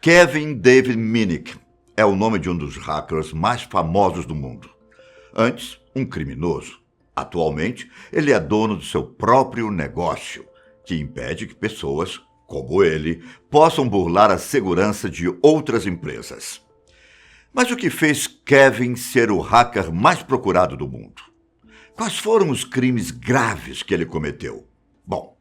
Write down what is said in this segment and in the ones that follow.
Kevin David Minnick é o nome de um dos hackers mais famosos do mundo. Antes, um criminoso. Atualmente, ele é dono do seu próprio negócio, que impede que pessoas, como ele, possam burlar a segurança de outras empresas. Mas o que fez Kevin ser o hacker mais procurado do mundo? Quais foram os crimes graves que ele cometeu? Bom,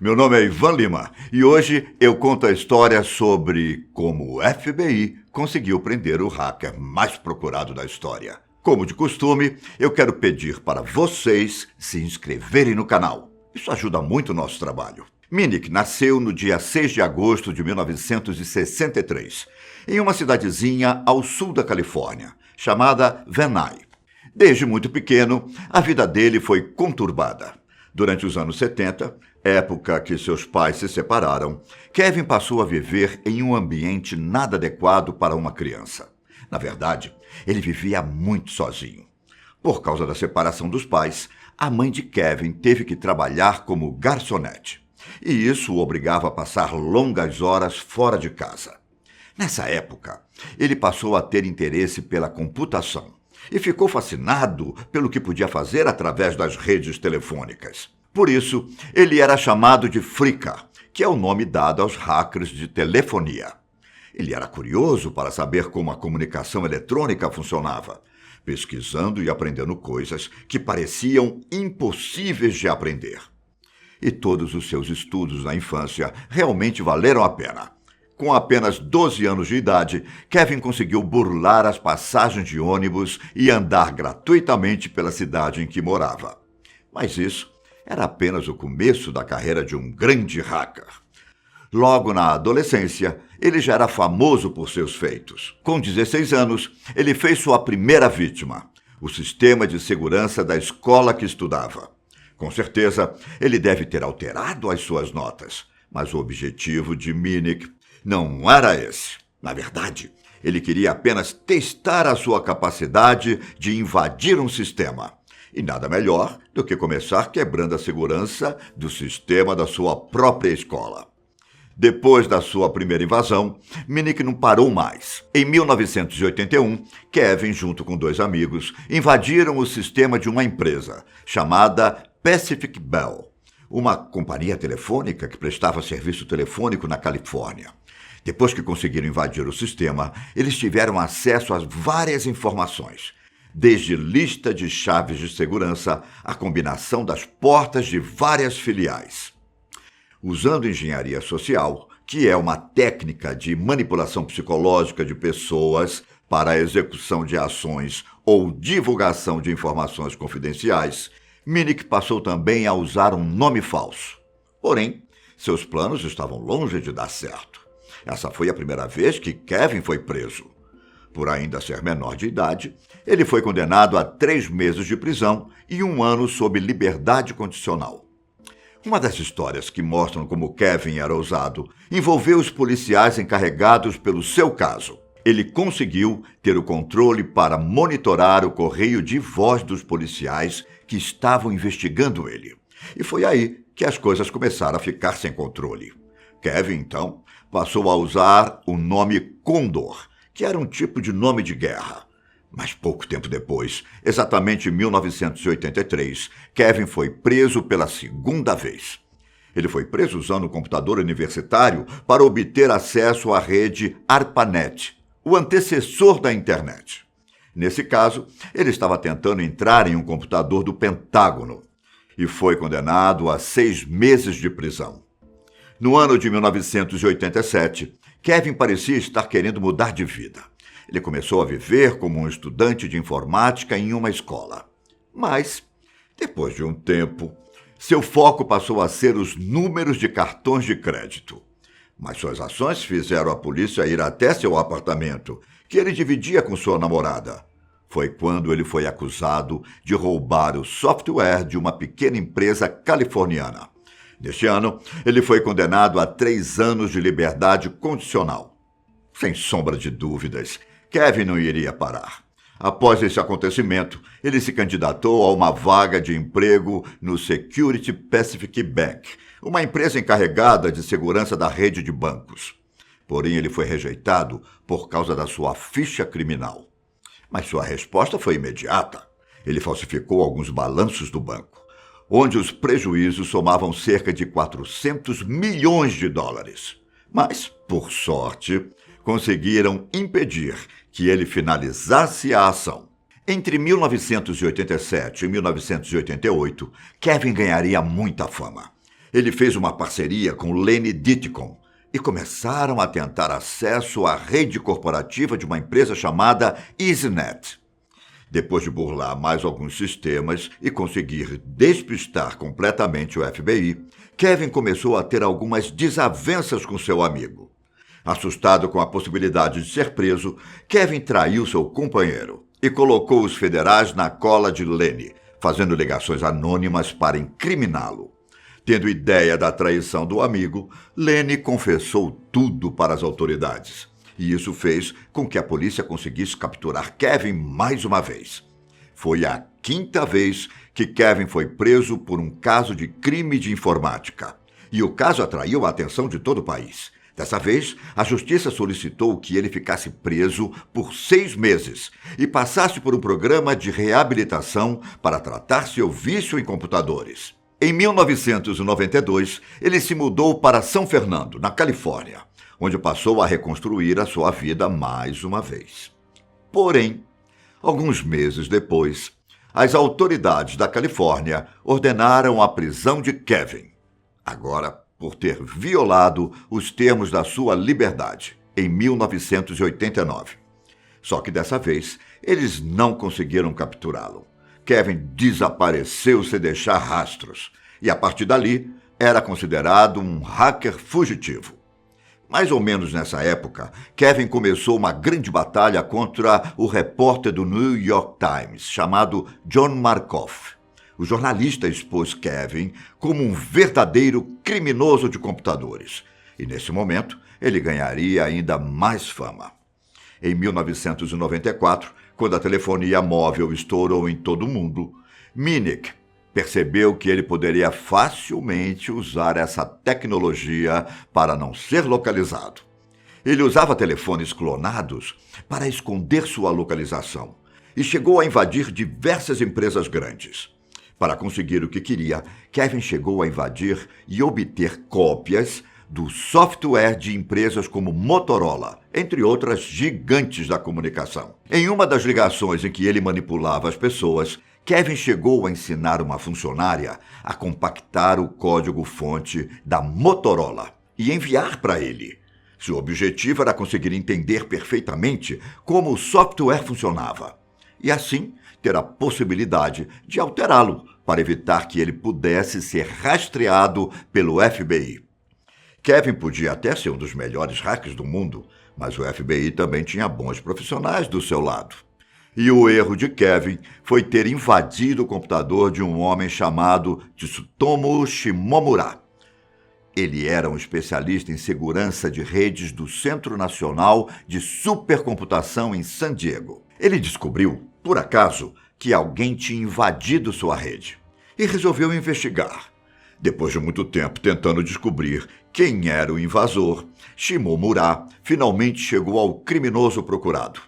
meu nome é Ivan Lima e hoje eu conto a história sobre como o FBI conseguiu prender o hacker mais procurado da história. Como de costume, eu quero pedir para vocês se inscreverem no canal. Isso ajuda muito o nosso trabalho. Minnick nasceu no dia 6 de agosto de 1963, em uma cidadezinha ao sul da Califórnia, chamada Van Nuys. Desde muito pequeno, a vida dele foi conturbada. Durante os anos 70, época que seus pais se separaram, Kevin passou a viver em um ambiente nada adequado para uma criança. Na verdade, ele vivia muito sozinho. Por causa da separação dos pais, a mãe de Kevin teve que trabalhar como garçonete. E isso o obrigava a passar longas horas fora de casa. Nessa época, ele passou a ter interesse pela computação e ficou fascinado pelo que podia fazer através das redes telefônicas. Por isso, ele era chamado de Frika, que é o nome dado aos hackers de telefonia. Ele era curioso para saber como a comunicação eletrônica funcionava, pesquisando e aprendendo coisas que pareciam impossíveis de aprender. E todos os seus estudos na infância realmente valeram a pena. Com apenas 12 anos de idade, Kevin conseguiu burlar as passagens de ônibus e andar gratuitamente pela cidade em que morava. Mas isso era apenas o começo da carreira de um grande hacker. Logo na adolescência, ele já era famoso por seus feitos. Com 16 anos, ele fez sua primeira vítima, o sistema de segurança da escola que estudava. Com certeza, ele deve ter alterado as suas notas, mas o objetivo de Minnick não era esse. Na verdade, ele queria apenas testar a sua capacidade de invadir um sistema. E nada melhor do que começar quebrando a segurança do sistema da sua própria escola. Depois da sua primeira invasão, Minnick não parou mais. Em 1981, Kevin, junto com 2 amigos, invadiram o sistema de uma empresa chamada Pacific Bell, uma companhia telefônica que prestava serviço telefônico na Califórnia. Depois que conseguiram invadir o sistema, eles tiveram acesso a várias informações, desde lista de chaves de segurança à combinação das portas de várias filiais. Usando engenharia social, que é uma técnica de manipulação psicológica de pessoas para a execução de ações ou divulgação de informações confidenciais, Minnick passou também a usar um nome falso. Porém, seus planos estavam longe de dar certo. Essa foi a primeira vez que Kevin foi preso. Por ainda ser menor de idade, ele foi condenado a 3 meses de prisão e 1 ano sob liberdade condicional. Uma das histórias que mostram como Kevin era ousado envolveu os policiais encarregados pelo seu caso. Ele conseguiu ter o controle para monitorar o correio de voz dos policiais que estavam investigando ele. E foi aí que as coisas começaram a ficar sem controle. Kevin, então, passou a usar o nome Condor, que era um tipo de nome de guerra. Mas pouco tempo depois, exatamente em 1983, Kevin foi preso pela 2ª vez. Ele foi preso usando um computador universitário para obter acesso à rede ARPANET, o antecessor da internet. Nesse caso, ele estava tentando entrar em um computador do Pentágono e foi condenado a 6 meses de prisão. No ano de 1987, Kevin parecia estar querendo mudar de vida. Ele começou a viver como um estudante de informática em uma escola. Mas, depois de um tempo, seu foco passou a ser os números de cartões de crédito. Mas suas ações fizeram a polícia ir até seu apartamento, que ele dividia com sua namorada. Foi quando ele foi acusado de roubar o software de uma pequena empresa californiana. Neste ano, ele foi condenado a 3 anos de liberdade condicional. Sem sombra de dúvidas, Kevin não iria parar. Após esse acontecimento, ele se candidatou a uma vaga de emprego no Security Pacific Bank, uma empresa encarregada de segurança da rede de bancos. Porém, ele foi rejeitado por causa da sua ficha criminal. Mas sua resposta foi imediata. Ele falsificou alguns balanços do banco, onde os prejuízos somavam cerca de 400 milhões de dólares. Mas, por sorte, conseguiram impedir que ele finalizasse a ação. Entre 1987 e 1988, Kevin ganharia muita fama. Ele fez uma parceria com Lenny Ditcom e começaram a tentar acesso à rede corporativa de uma empresa chamada EasyNet. Depois de burlar mais alguns sistemas e conseguir despistar completamente o FBI, Kevin começou a ter algumas desavenças com seu amigo. Assustado com a possibilidade de ser preso, Kevin traiu seu companheiro e colocou os federais na cola de Lenny, fazendo ligações anônimas para incriminá-lo. Tendo ideia da traição do amigo, Lenny confessou tudo para as autoridades. E isso fez com que a polícia conseguisse capturar Kevin mais uma vez. Foi a 5ª vez que Kevin foi preso por um caso de crime de informática. E o caso atraiu a atenção de todo o país. Dessa vez, a justiça solicitou que ele ficasse preso por 6 meses e passasse por um programa de reabilitação para tratar seu vício em computadores. Em 1992, ele se mudou para São Fernando, na Califórnia, onde passou a reconstruir a sua vida mais uma vez. Porém, alguns meses depois, as autoridades da Califórnia ordenaram a prisão de Kevin, agora por ter violado os termos da sua liberdade, em 1989. Só que dessa vez, eles não conseguiram capturá-lo. Kevin desapareceu sem deixar rastros, e a partir dali era considerado um hacker fugitivo. Mais ou menos nessa época, Kevin começou uma grande batalha contra o repórter do New York Times, chamado John Markoff. O jornalista expôs Kevin como um verdadeiro criminoso de computadores. E nesse momento, ele ganharia ainda mais fama. Em 1994, quando a telefonia móvel estourou em todo o mundo, Minnick percebeu que ele poderia facilmente usar essa tecnologia para não ser localizado. Ele usava telefones clonados para esconder sua localização e chegou a invadir diversas empresas grandes. Para conseguir o que queria, Kevin chegou a invadir e obter cópias do software de empresas como Motorola, entre outras gigantes da comunicação. Em uma das ligações em que ele manipulava as pessoas, Kevin chegou a ensinar uma funcionária a compactar o código-fonte da Motorola e enviar para ele. Seu objetivo era conseguir entender perfeitamente como o software funcionava e, assim, ter a possibilidade de alterá-lo para evitar que ele pudesse ser rastreado pelo FBI. Kevin podia até ser um dos melhores hackers do mundo, mas o FBI também tinha bons profissionais do seu lado. E o erro de Kevin foi ter invadido o computador de um homem chamado Tsutomu Shimomura. Ele era um especialista em segurança de redes do Centro Nacional de Supercomputação em San Diego. Ele descobriu, por acaso, que alguém tinha invadido sua rede e resolveu investigar. Depois de muito tempo tentando descobrir quem era o invasor, Shimomura finalmente chegou ao criminoso procurado.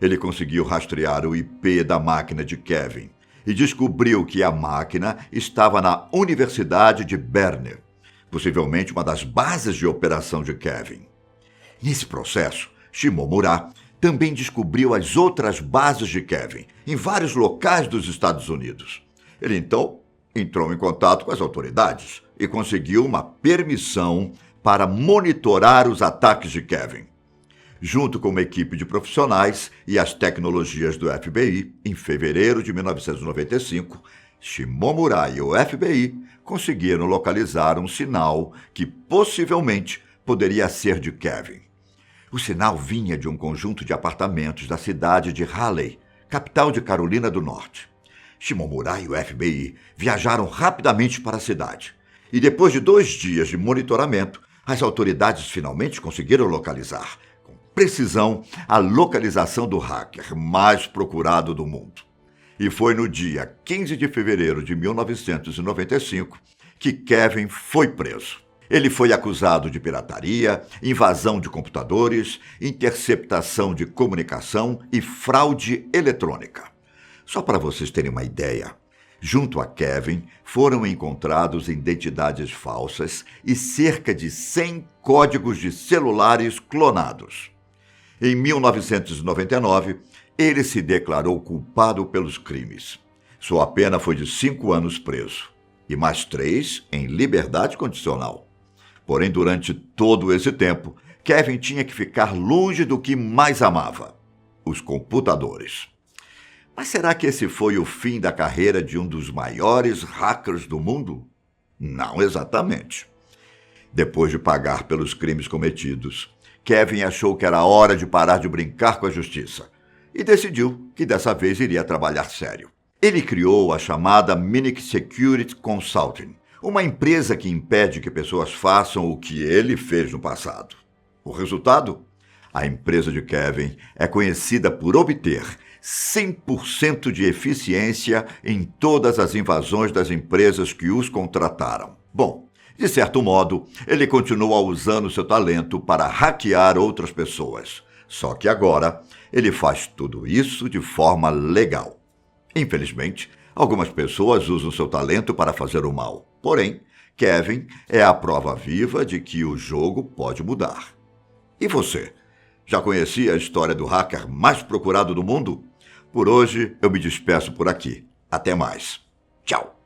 Ele conseguiu rastrear o IP da máquina de Kevin e descobriu que a máquina estava na Universidade de Berne, possivelmente uma das bases de operação de Kevin. Nesse processo, Shimomura também descobriu as outras bases de Kevin em vários locais dos Estados Unidos. Ele então entrou em contato com as autoridades e conseguiu uma permissão para monitorar os ataques de Kevin. Junto com uma equipe de profissionais e as tecnologias do FBI, em fevereiro de 1995, Shimomura e o FBI conseguiram localizar um sinal que possivelmente poderia ser de Kevin. O sinal vinha de um conjunto de apartamentos da cidade de Raleigh, capital de Carolina do Norte. Shimomura e o FBI viajaram rapidamente para a cidade. E depois de 2 dias de monitoramento, as autoridades finalmente conseguiram localizar, com precisão, a localização do hacker mais procurado do mundo. E foi no dia 15 de fevereiro de 1995 que Kevin foi preso. Ele foi acusado de pirataria, invasão de computadores, interceptação de comunicação e fraude eletrônica. Só para vocês terem uma ideia, junto a Kevin foram encontrados identidades falsas e cerca de 100 códigos de celulares clonados. Em 1999, ele se declarou culpado pelos crimes. Sua pena foi de 5 anos preso e mais 3 em liberdade condicional. Porém, durante todo esse tempo, Kevin tinha que ficar longe do que mais amava: os computadores. Mas será que esse foi o fim da carreira de um dos maiores hackers do mundo? Não exatamente. Depois de pagar pelos crimes cometidos, Kevin achou que era hora de parar de brincar com a justiça e decidiu que dessa vez iria trabalhar sério. Ele criou a chamada Minic Security Consulting, uma empresa que impede que pessoas façam o que ele fez no passado. O resultado? A empresa de Kevin é conhecida por obter 100% de eficiência em todas as invasões das empresas que os contrataram. Bom, de certo modo, ele continua usando seu talento para hackear outras pessoas. Só que agora, ele faz tudo isso de forma legal. Infelizmente, algumas pessoas usam seu talento para fazer o mal. Porém, Kevin é a prova viva de que o jogo pode mudar. E você? Já conhecia a história do hacker mais procurado do mundo? Por hoje, eu me despeço por aqui. Até mais. Tchau!